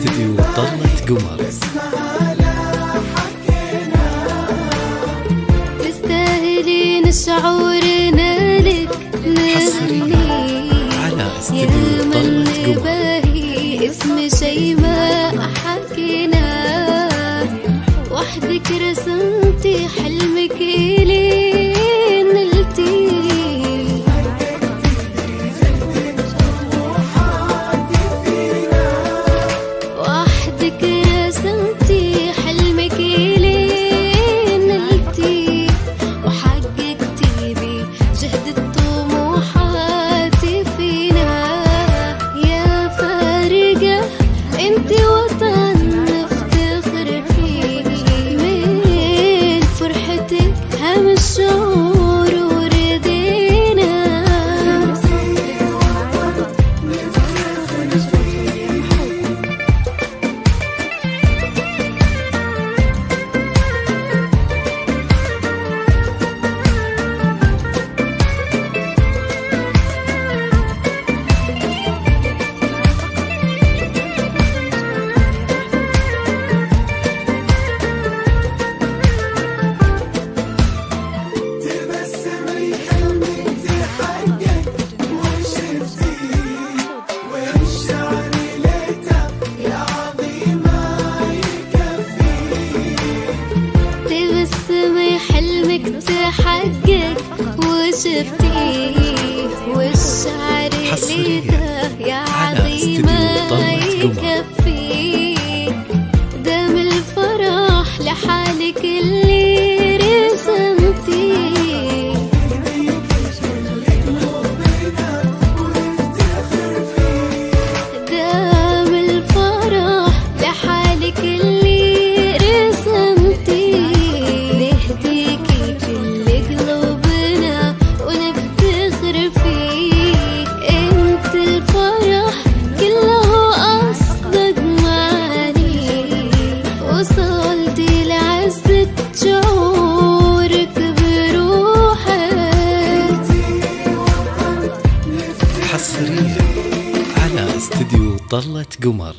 استديو طلة قمر. تستاهلين شعورنا لك حصريا على استديو طلة قمر. اسم شي ما حكينا، وحدك رسمتي حلمك لين نلتي. وحدك رسمتي حلمك لين نلتي، وحققتي بجهد الطموحات فينا. يا فارقة انت وطن نفتخر فيه، من فرحتك هم الشعور وردينا. حلمك تحقق وشفتيه، والشعر ليته يا عظيمة يكفيك. دم الفرح لحالك اللي رسمتيه، دم الفرح لحالك اللي رسمتيه. نهديكي كل قلوبنا ونفتخر فيك، انت الفرح كله اصدق معاني. وصلتي لعزة شعورك بروحك. حصريا على استديو طلة قمر.